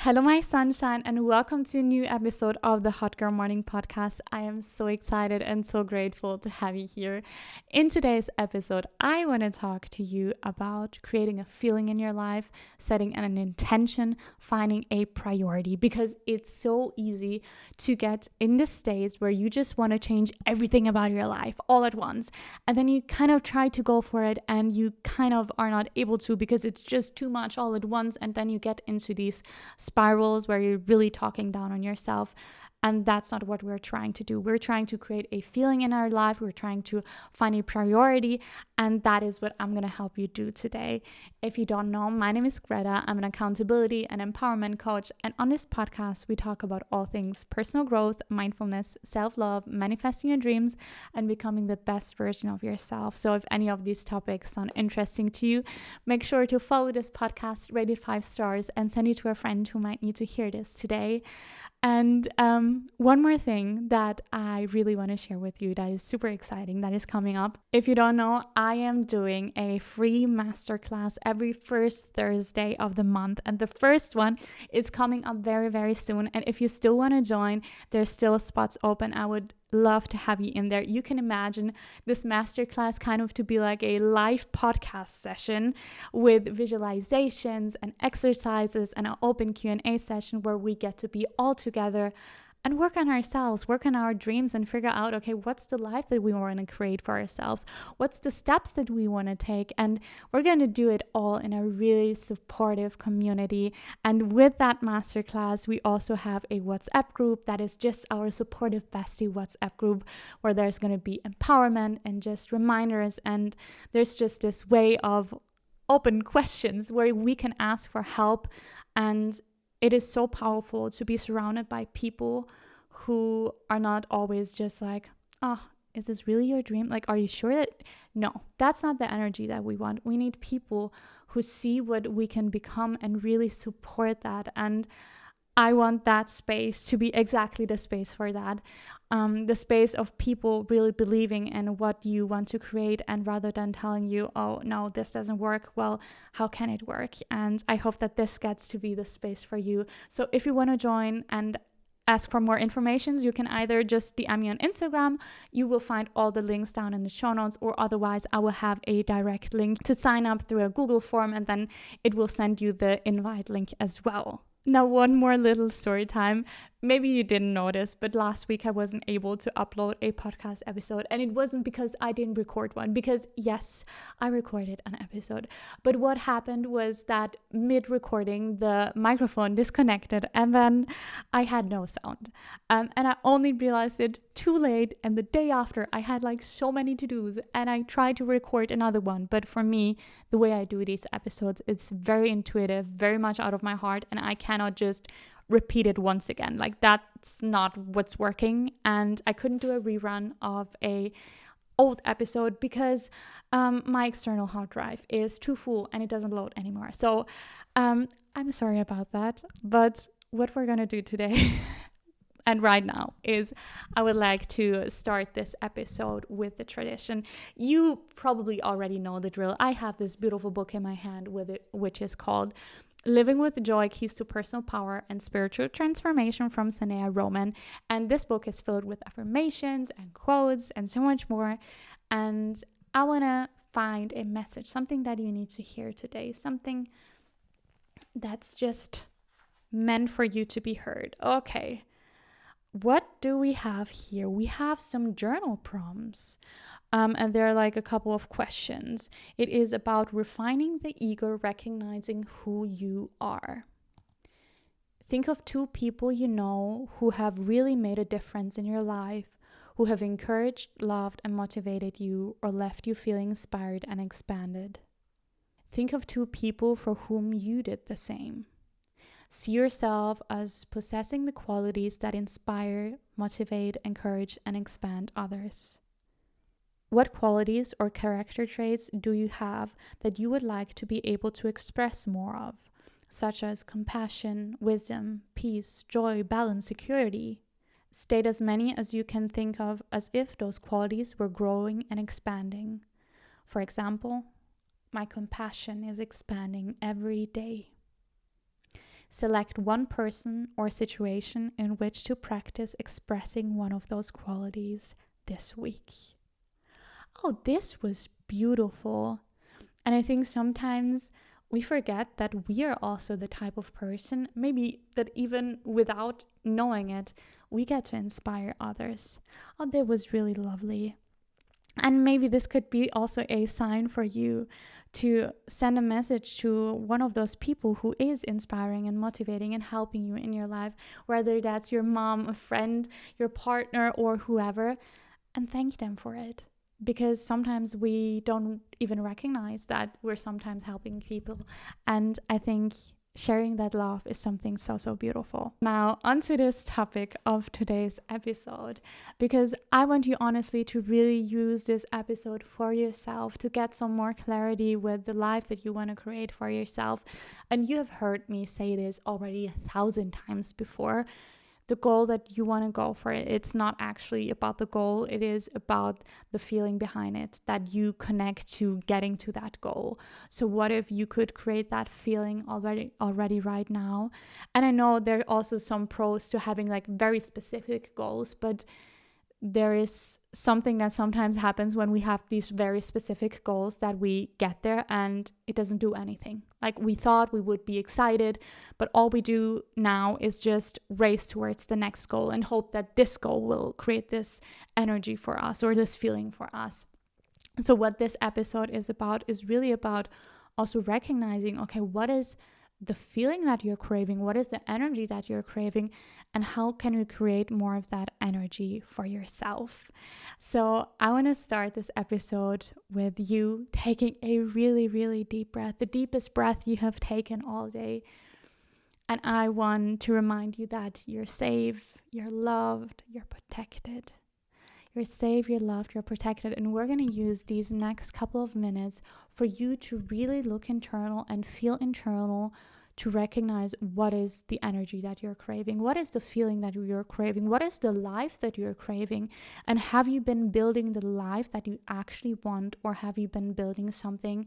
Hello, my sunshine, and welcome to a new episode of the Hot Girl Morning Podcast. I am so excited and so grateful to have you here. In today's episode, I want to talk to you about creating a feeling in your life, setting an intention, finding a priority, because it's so easy to get in this stage where you just want to change everything about your life all at once. And then you kind of try to go for it and you kind of are not able to because it's just too much all at once. And then you get into these spirals where you're really talking down on yourself. And that's not what we're trying to do. We're trying to create a feeling in our life. We're trying to find a priority. And that is what I'm going to help you do today. If you don't know, my name is Greta. I'm an accountability and empowerment coach. And on this podcast, we talk about all things personal growth, mindfulness, self-love, manifesting your dreams, and becoming the best version of yourself. So if any of these topics sound interesting to you, make sure to follow this podcast, rate it 5 stars, and send it to a friend who might need to hear this today. And one more thing that I really want to share with you that is super exciting that is coming up. If you don't know, I am doing a free masterclass every first Thursday of the month. And the first one is coming up very, very soon. And if you still want to join, there's still spots open. I would love to have you in there. You can imagine this masterclass kind of to be like a live podcast session with visualizations and exercises and an open Q&A session where we get to be all together and work on ourselves, work on our dreams and figure out, okay, what's the life that we want to create for ourselves? What's the steps that we want to take? And we're going to do it all in a really supportive community. And with that masterclass, we also have a WhatsApp group that is just our supportive bestie WhatsApp group where there's going to be empowerment and just reminders. And there's just this way of open questions where we can ask for help. And it is so powerful to be surrounded by people who are not always just like, oh, is this really your dream? Like, are you sure that? No, that's not the energy that we want. We need people who see what we can become and really support that. And I want that space to be exactly the space for that. The space of people really believing in what you want to create, and rather than telling you, oh, no, this doesn't work, well, how can it work? And I hope that this gets to be the space for you. So if you want to join and ask for more information, you can either just DM me on Instagram. You will find all the links down in the show notes, or otherwise I will have a direct link to sign up through a Google form, and then it will send you the invite link as well. Now, one more little story time. Maybe you didn't notice, but last week I wasn't able to upload a podcast episode. And it wasn't because I didn't record one, because yes, I recorded an episode. But what happened was that mid-recording, the microphone disconnected and then I had no sound. And I only realized it too late. And the day after, I had like so many to-dos and I tried to record another one. But for me, the way I do these episodes, it's very intuitive, very much out of my heart. And I cannot just repeat it once again. Like, that's not what's working. And I couldn't do a rerun of a old episode because my external hard drive is too full and it doesn't load anymore. So I'm sorry about that. But what we're gonna do today and right now is I would like to start this episode with the tradition. You probably already know the drill. I have this beautiful book in my hand with it, which is called Living with Joy, Keys to Personal Power and Spiritual Transformation from Sanaya Roman. And this book is filled with affirmations and quotes and so much more. And I want to find a message, something that you need to hear today, something that's just meant for you to be heard. Okay, what do we have here? We have some journal prompts. And there are like a couple of questions. It is about refining the ego, recognizing who you are. Think of 2 people you know who have really made a difference in your life, who have encouraged, loved, and motivated you, or left you feeling inspired and expanded. Think of 2 people for whom you did the same. See yourself as possessing the qualities that inspire, motivate, encourage, and expand others. What qualities or character traits do you have that you would like to be able to express more of, such as compassion, wisdom, peace, joy, balance, security? State as many as you can think of as if those qualities were growing and expanding. For example, my compassion is expanding every day. Select one person or situation in which to practice expressing one of those qualities this week. Oh, this was beautiful. And I think sometimes we forget that we are also the type of person, maybe that even without knowing it, we get to inspire others. Oh, that was really lovely. And maybe this could be also a sign for you to send a message to one of those people who is inspiring and motivating and helping you in your life, whether that's your mom, a friend, your partner, or whoever, and thank them for it. Because sometimes we don't even recognize that we're sometimes helping people. And I think sharing that love is something so beautiful. Now, onto this topic of today's episode, because I want you honestly to really use this episode for yourself to get some more clarity with the life that you want to create for yourself. And you have heard me say this already 1,000 times before. The goal that you want to go for, it's not actually about the goal, it is about the feeling behind it, that you connect to getting to that goal. So what if you could create that feeling already right now? And I know there are also some pros to having like very specific goals, but there is something that sometimes happens when we have these very specific goals that we get there and it doesn't do anything. Like we thought we would be excited, but all we do now is just race towards the next goal and hope that this goal will create this energy for us or this feeling for us. So what this episode is about is really about also recognizing, okay, what is the feeling that you're craving? What is the energy that you're craving? And how can you create more of that energy for yourself? So I want to start this episode with you taking a really deep breath, the deepest breath you have taken all day. And I want to remind you that you're safe, you're loved, you're protected. You're safe, you're loved, you're protected. And we're going to use these next couple of minutes for you to really look internal and feel internal, to recognize what is the energy that you're craving, what is the feeling that you're craving, what is the life that you're craving, and have you been building the life that you actually want, or have you been building something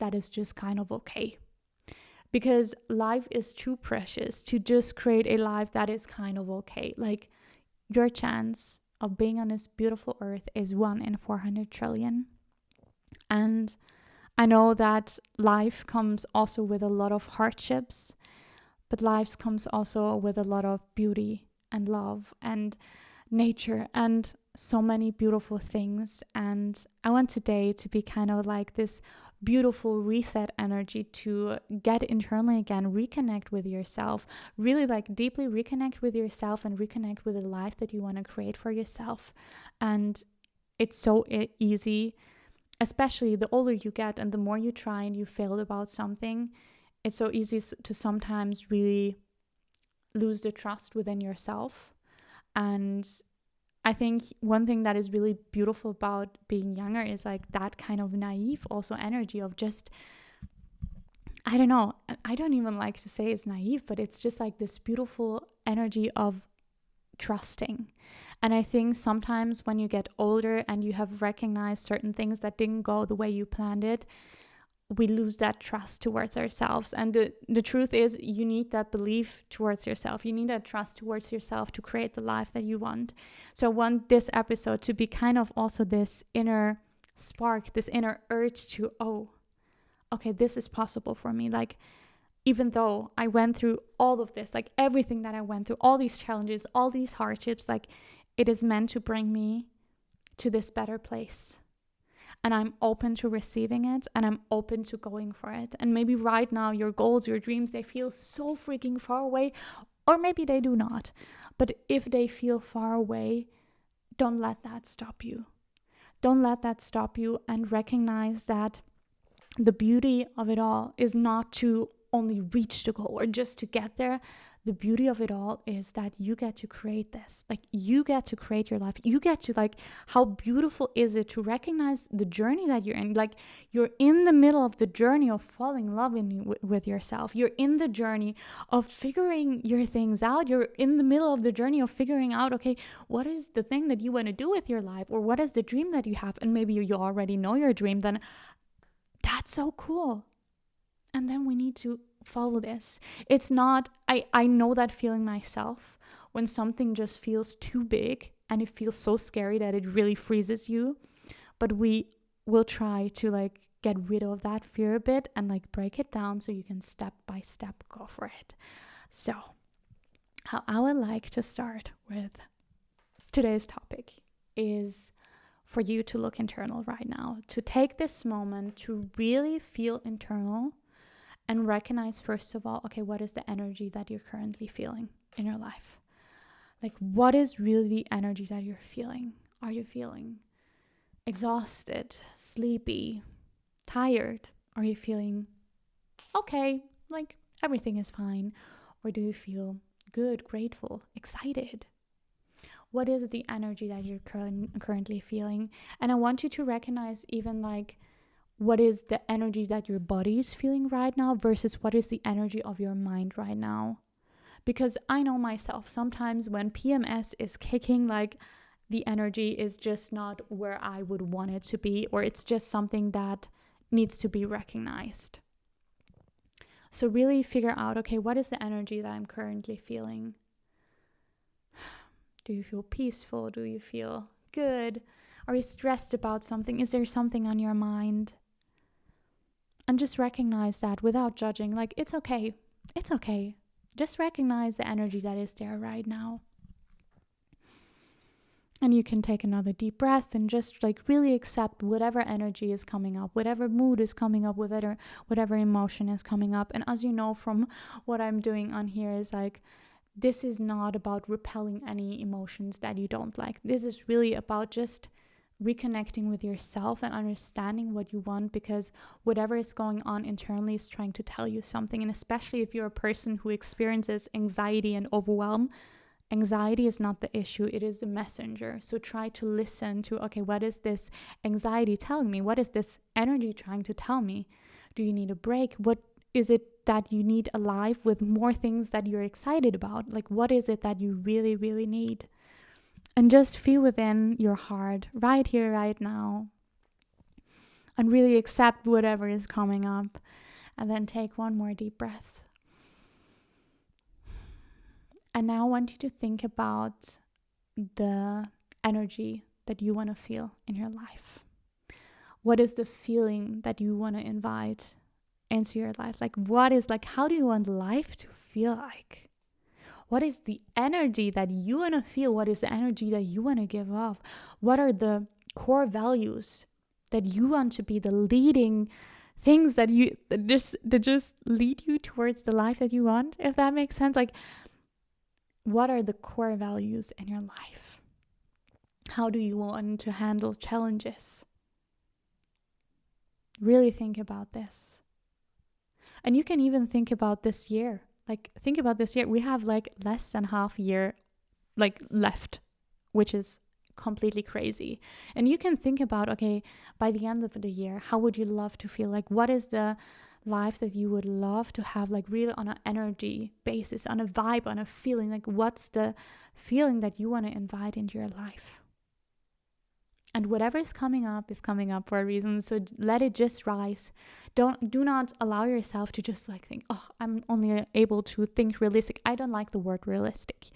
that is just kind of okay? Because life is too precious to just create a life that is kind of okay. Like, your chance of being on this beautiful earth is 1 in 400 trillion. And I know that life comes also with a lot of hardships, but life comes also with a lot of beauty and love and nature and so many beautiful things. And I want today to be kind of like this beautiful reset energy to get internally again, reconnect with yourself, really like deeply reconnect with yourself and reconnect with the life that you want to create for yourself. And it's so easy, especially the older you get and the more you try and you failed about something, it's so easy to sometimes really lose the trust within yourself. And I think one thing that is really beautiful about being younger is like that kind of naive also energy of just, I don't know, I don't even like to say it's naive, but it's just like this beautiful energy of trusting. And I think sometimes when you get older and you have recognized certain things that didn't go the way you planned it, we lose that trust towards ourselves. And the truth is, you need that belief towards yourself. You need that trust towards yourself to create the life that you want. So I want this episode to be kind of also this inner spark, this inner urge to, oh, okay, this is possible for me. Like, even though I went through all of this, like everything that I went through, all these challenges, all these hardships, like it is meant to bring me to this better place. And I'm open to receiving it, and I'm open to going for it. And maybe right now your goals, your dreams, they feel so freaking far away, or maybe they do not. But if they feel far away, don't let that stop you. Don't let that stop you, and recognize that the beauty of it all is not to only reach the goal or just to get there. The beauty of it all is that you get to create this. Like, you get to create your life. You get to, like, how beautiful is it to recognize the journey that you're in? Like, you're in the middle of the journey of falling in love with yourself. You're in the journey of figuring your things out. You're in the middle of the journey of figuring out, okay, what is the thing that you want to do with your life? Or what is the dream that you have? And maybe you already know your dream. Then that's so cool. And then we need to follow this. It's not, I know that feeling myself when something just feels too big and it feels so scary that it really freezes you. But we will try to like get rid of that fear a bit and like break it down so you can step by step go for it. So, how I would like to start with today's topic is for you to look internal right now, to take this moment to really feel internal and recognize, first of all, okay, what is the energy that you're currently feeling in your life? Like, what is really the energy that you're feeling? Are you feeling exhausted, sleepy, tired? Are you feeling okay, like everything is fine? Or do you feel good, grateful, excited? What is the energy that you're currently feeling? And I want you to recognize even like what is the energy that your body is feeling right now versus what is the energy of your mind right now. Because I know myself, sometimes when PMS is kicking, like the energy is just not where I would want it to be, or it's just something that needs to be recognized. So really figure out, okay, what is the energy that I'm currently feeling? Do you feel peaceful? Do you feel good? Are you stressed about something? Is there something on your mind? And just recognize that without judging. Like, it's okay. It's okay. Just recognize the energy that is there right now. And you can take another deep breath and just like really accept whatever energy is coming up, whatever mood is coming up, whatever emotion is coming up. And as you know from what I'm doing on here is like, this is not about repelling any emotions that you don't like. This is really about just reconnecting with yourself and understanding what you want, because whatever is going on internally is trying to tell you something. And especially if you're a person who experiences anxiety and overwhelm, anxiety is not the issue, it is the messenger. So try to listen to, okay, what is this anxiety telling me? What is this energy trying to tell me? Do you need a break? What is it that you need alive with more things that you're excited about? Like, what is it that you really, really need? And just feel within your heart, right here, right now, and really accept whatever is coming up. And then take one more deep breath. And now I want you to think about the energy that you want to feel in your life. What is the feeling that you want to invite into your life? Like, what is, like, how do you want life to feel like? What is the energy that you want to feel? What is the energy that you want to give off? What are the core values that you want to be the leading things that just lead you towards the life that you want? If that makes sense. Like, what are the core values in your life? How do you want to handle challenges? Really think about this. And you can even think about this year. Like, think about this year. We have like less than half year like left, which is completely crazy. And you can think about, okay, by the end of the year, how would you love to feel? Like, what is the life that you would love to have, like really on an energy basis, on a vibe, on a feeling? Like, what's the feeling that you want to invite into your life? And whatever is coming up for a reason. So let it just rise. Do not allow yourself to just like think, oh, I'm only able to think realistic. I don't like the word realistic.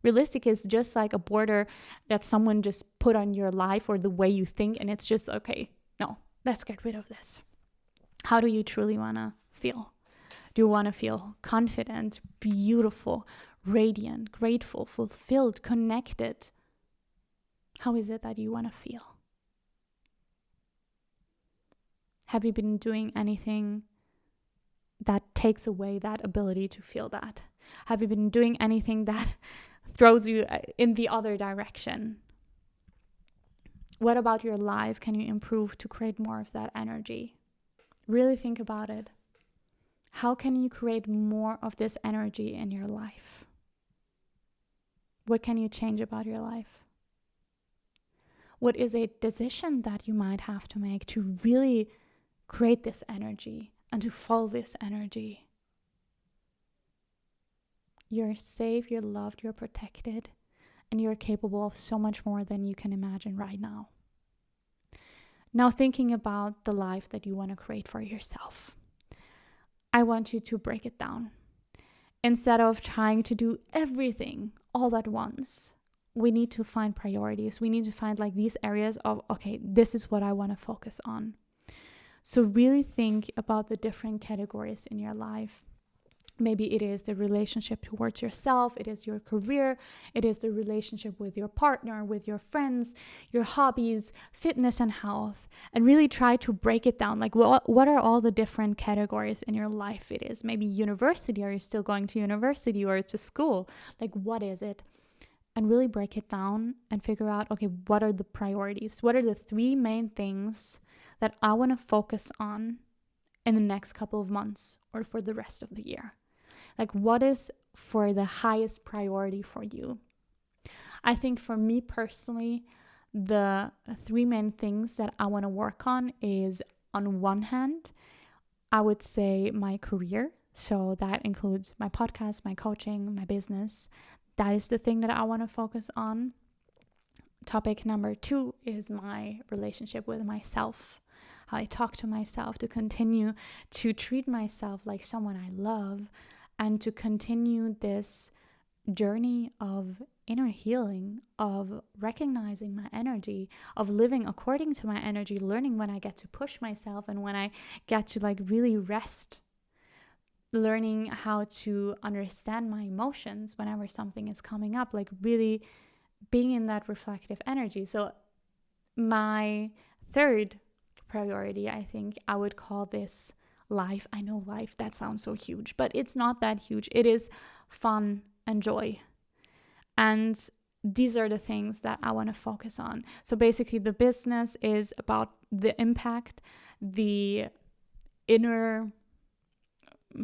Realistic is just like a border that someone just put on your life or the way you think. And it's just, okay, no, let's get rid of this. How do you truly want to feel? Do you want to feel confident, beautiful, radiant, grateful, fulfilled, connected? How is it that you want to feel? Have you been doing anything that takes away that ability to feel that? Have you been doing anything that throws you in the other direction? What about your life can you improve to create more of that energy? Really think about it. How can you create more of this energy in your life? What can you change about your life? What is a decision that you might have to make to really create this energy and to follow this energy? You're safe, you're loved, you're protected, and you're capable of so much more than you can imagine right now. Now, thinking about the life that you want to create for yourself. I want you to break it down. Instead of trying to do everything all at once, we need to find priorities. We need to find like these areas of, okay, this is what I want to focus on. So really think about the different categories in your life. Maybe it is the relationship towards yourself, it is your career, it is the relationship with your partner, with your friends, your hobbies, fitness and health, and really try to break it down. Like what are all the different categories in your life? It is maybe university. Are you still going to university or to school? Like what is it? And really break it down and figure out, okay, what are the priorities? What are the 3 main things that I want to focus on in the next couple of months or for the rest of the year? Like what is for the highest priority for you? I think for me personally, the 3 main things that I want to work on is, on one hand, I would say my career. So that includes my podcast, my coaching, my business. That is the thing that I want to focus on. Topic number 2 is my relationship with myself. How I talk to myself, to continue to treat myself like someone I love, and to continue this journey of inner healing, of recognizing my energy, of living according to my energy, learning when I get to push myself and when I get to like really rest, learning how to understand my emotions whenever something is coming up, like really being in that reflective energy. So my third priority, I think I would call this life. I know life, that sounds so huge, but it's not that huge. It is fun and joy. And these are the things that I want to focus on. So basically the business is about the impact, the inner,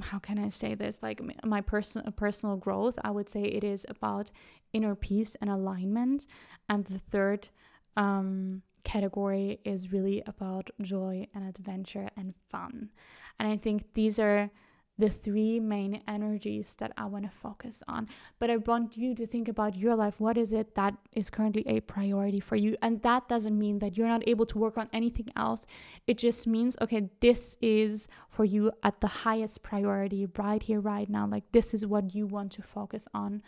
how can I say this, like my personal growth. I would say it is about inner peace and alignment. And the third category is really about joy and adventure and fun. And I think these are the 3 main energies that I want to focus on. But I want you to think about your life. What is it that is currently a priority for you? And that doesn't mean that you're not able to work on anything else. It just means, okay, this is for you at the highest priority right here, right now. Like this is what you want to focus on.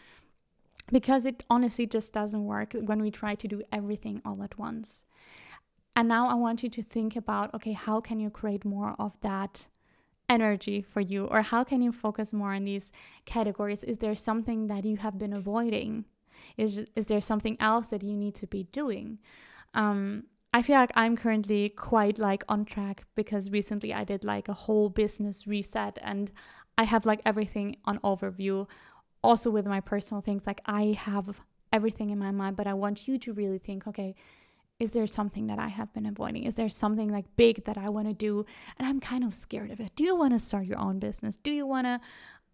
Because it honestly just doesn't work when we try to do everything all at once. And now I want you to think about, okay, how can you create more of that energy for you? Or how can you focus more on these categories? Is there something that you have been avoiding? Is there something else that you need to be doing? I feel like I'm currently quite like on track because recently I did like a whole business reset and I have like everything on overview. Also with my personal things, like I have everything in my mind, but I want you to really think, okay, is there something that I have been avoiding? Is there something like big that I want to do? And I'm kind of scared of it. Do you want to start your own business? Do you want to,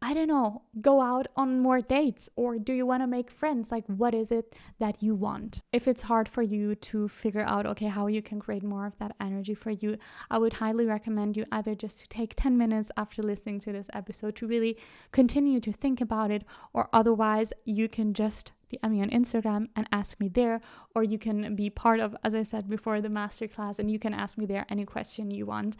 I don't know, go out on more dates? Or do you want to make friends? Like, what is it that you want? If it's hard for you to figure out, okay, how you can create more of that energy for you, I would highly recommend you either just to take 10 minutes after listening to this episode to really continue to think about it, or otherwise you can just DM me on Instagram and ask me there, or you can be part of, as I said before, the masterclass, and you can ask me there any question you want.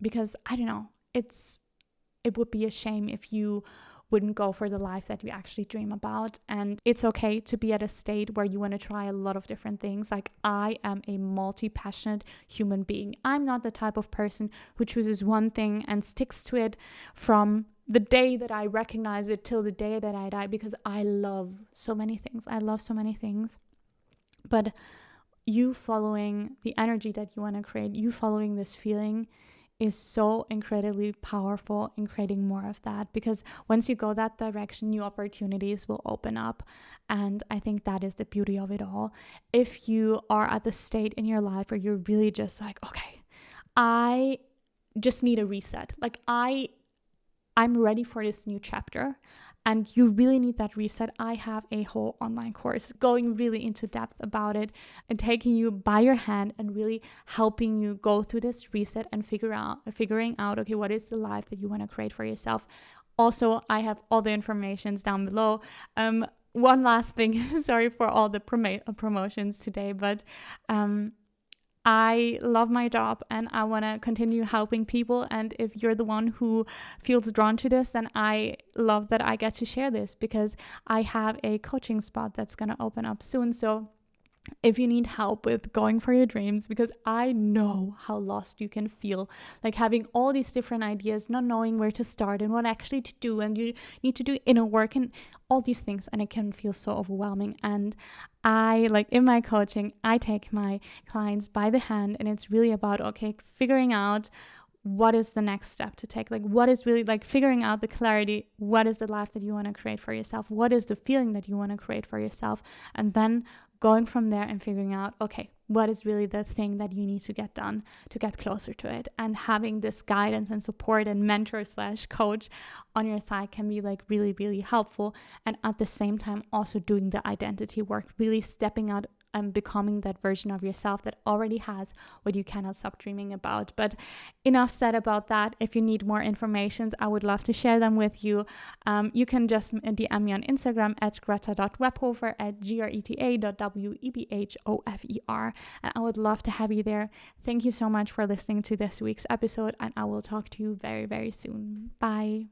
Because I don't know, it would be a shame if you wouldn't go for the life that you actually dream about. And it's okay to be at a state where you want to try a lot of different things. Like I am a multi-passionate human being. I'm not the type of person who chooses one thing and sticks to it from the day that I recognize it till the day that I die, because I love so many things. But you following the energy that you want to create, you following this feeling is so incredibly powerful in creating more of that, because once you go that direction, new opportunities will open up. And I think that is the beauty of it all. If you are at the state in your life where you're really just like, okay, I just need a reset, like I'm ready for this new chapter, and you really need that reset, I have a whole online course going really into depth about it and taking you by your hand and really helping you go through this reset and figuring out, okay, what is the life that you want to create for yourself. Also, I have all the informations down below. One last thing, sorry for all the promotions today, but I love my job and I want to continue helping people. And if you're the one who feels drawn to this, then I love that I get to share this, because I have a coaching spot that's going to open up soon. So if you need help with going for your dreams, because I know how lost you can feel, like having all these different ideas, not knowing where to start and what actually to do, and you need to do inner work and all these things, and it can feel so overwhelming. And I, like, in my coaching, I take my clients by the hand, and it's really about, okay, figuring out what is the next step to take, like what is really, like, figuring out the clarity, what is the life that you want to create for yourself, what is the feeling that you want to create for yourself, and then going from there and figuring out, okay, what is really the thing that you need to get done to get closer to it. And having this guidance and support and mentor / coach on your side can be like really, really helpful. And at the same time, also doing the identity work, really stepping out and becoming that version of yourself that already has what you cannot stop dreaming about. But enough said about that. If you need more information, I would love to share them with you. You can just DM me on Instagram at greta.webhofer, at greta.webhofer. And I would love to have you there. Thank you so much for listening to this week's episode, and I will talk to you very, very soon. Bye.